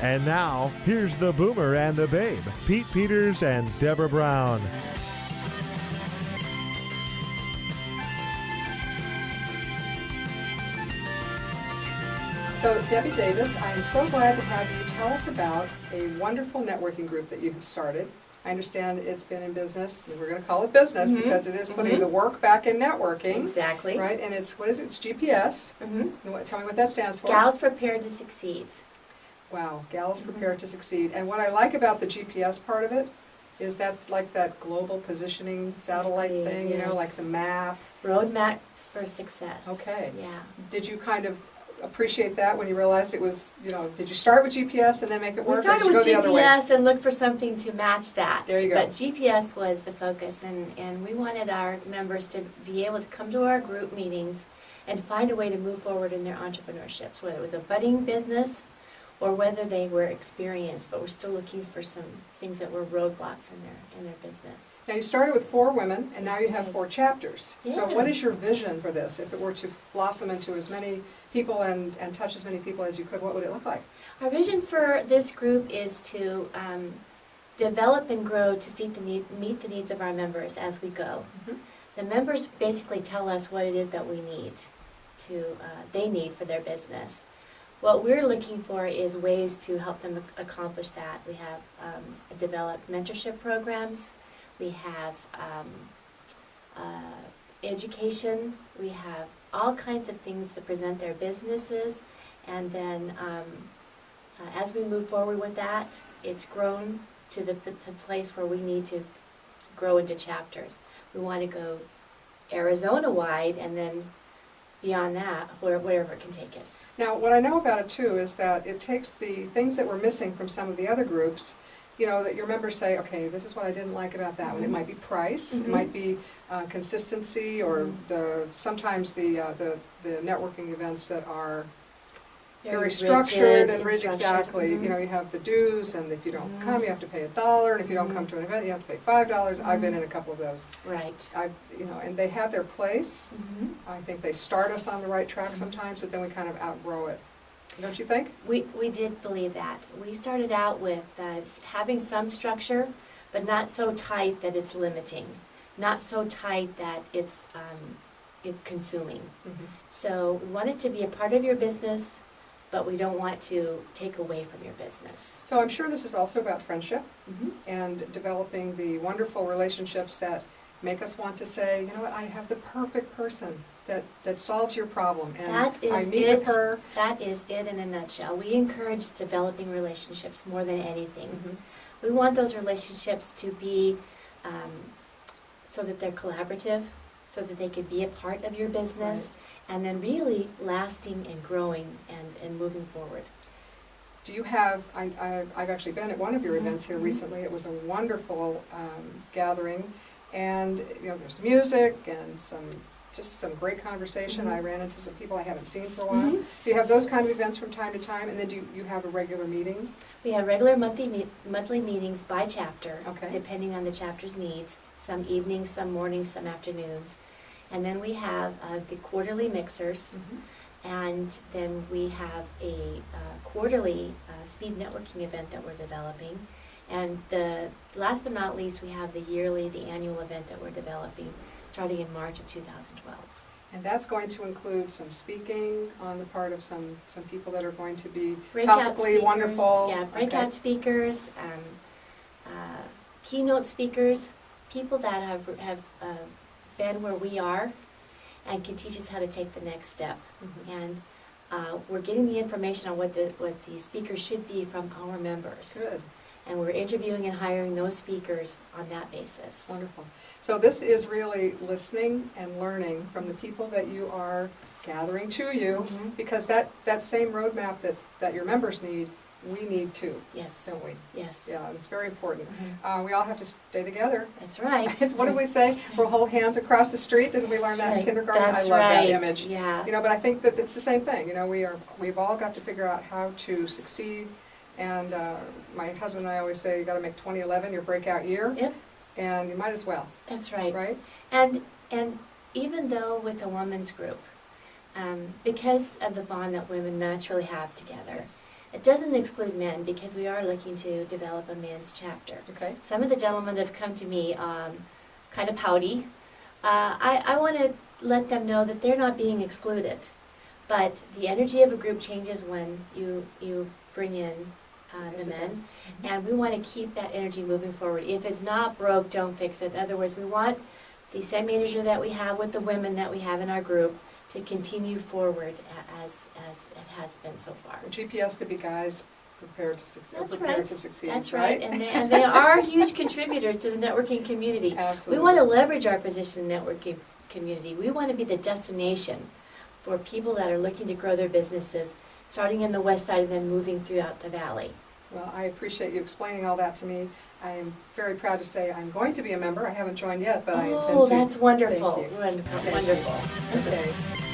And now, here's the Boomer and the Babe, Pete Peters and Deborah Brown. So, Debbie Davis, I am so glad to have you tell us about a wonderful networking group that you have started. I understand it's been in business, and we're going to call it business because it is putting the work back in networking. Exactly. Right, and it's, what is it? It's GPS. Tell me what that stands for. Gals Prepared to Succeed. Wow, Gals Prepared to Succeed. And what I like about the GPS part of it is that's like that global positioning satellite thing, you know, like the map. Roadmaps for success. Okay. Yeah. Did you kind of appreciate that when you realized it was, you know, did you start with GPS and then make it work? We started or did with you go the other way? GPS and looked for something to match that. There you go. But GPS was the focus, and we wanted our members to be able to come to our group meetings and find a way to move forward in their entrepreneurships, whether it was a budding business or whether they were experienced, but we're still looking for some things that were roadblocks in their business. Now you started with 4 women, and now Yes, you we have did. 4 chapters. So what is Yes. your vision for this? If it were to blossom into as many people and touch as many people as you could, what would it look like? Our vision for this group is to develop and grow to meet the needs of our members as we go. The members basically tell us what it is that we need they need for their business. What we're looking for is ways to help them accomplish that. We have developed mentorship programs. We have education. We have all kinds of things to present their businesses. And then as we move forward with that, it's grown to the place where we need to grow into chapters. We want to go Arizona-wide and then beyond that, wherever it can take us. Now, what I know about it too is that it takes the things that were missing from some of the other groups, you know, that your members say, okay, this is what I didn't like about that one. It might be price, it might be consistency, or sometimes the networking events that are very structured and rigid. Exactly. You know, you have the dues, and if you don't come, you have to pay $1, and if you don't come to an event, you have to pay $5. I've been in a couple of those. Right. And they have their place. I think they start us on the right track sometimes, but then we kind of outgrow it. Don't you think? We did believe that. We started out with having some structure, but not so tight that it's limiting, not so tight that it's consuming. So we want it to be a part of your business, but we don't want to take away from your business. So I'm sure this is also about friendship and developing the wonderful relationships that make us want to say, you know what, I have the perfect person that solves your problem, and I meet with her. That is it in a nutshell. We encourage developing relationships more than anything. We want those relationships to be so that they're collaborative, so that they could be a part of your business, and then really lasting and growing and moving forward. Do you have, I've actually been at one of your events here recently. It was a wonderful gathering, and you know, there's music and just some great conversation. I ran into some people I haven't seen for a while. So you have those kind of events from time to time, and then do you have a regular meeting? We have regular monthly meetings by chapter, Okay. depending on the chapter's needs. Some evenings, some mornings, some afternoons. And then we have the quarterly mixers, and then we have a quarterly speed networking event that we're developing. And last but not least, we have the annual event that we're developing, starting in March of 2012. And that's going to include some speaking on the part of some people that are going to be Breakout topically speakers, wonderful. Yeah, breakout speakers, keynote speakers, people that have been where we are and can teach us how to take the next step. And we're getting the information on what the speakers should be from our members. Good. And we're interviewing and hiring those speakers on that basis. Wonderful. So this is really listening and learning from the people that you are gathering to you, because that same roadmap that your members need, we need too. Yes. Don't we? Yes. Yeah, it's very important. We all have to stay together. That's right. What did we say? We'll hold hands across the street. Didn't we learn that in kindergarten? That's I love right. that image. Yeah. You know, but I think that it's the same thing. You know, we've all got to figure out how to succeed. And my husband and I always say, you got to make 2011 your breakout year. Yep. And you might as well. That's right. Right? And even though it's a women's group, because of the bond that women naturally have together, It doesn't exclude men because we are looking to develop a men's chapter. Okay. Some of the gentlemen have come to me kind of pouty. I want to let them know that they're not being excluded, but the energy of a group changes when you bring in Yes, the it men, does. and we want to keep that energy moving forward. If it's not broke, don't fix it. In other words, we want the same energy that we have with the women that we have in our group to continue forward as it has been so far. The GPS could be guys prepared to succeed. That's prepared right. to succeed. That's right, and they are huge contributors to the networking community. Absolutely. We want to leverage our position in the networking community. We want to be the destination for people that are looking to grow their businesses, starting in the west side and then moving throughout the valley. Well, I appreciate you explaining all that to me. I am very proud to say I'm going to be a member. I haven't joined yet, but I intend to. Oh, that's wonderful. Thank you. Wonderful. Thank you. Wonderful. Okay.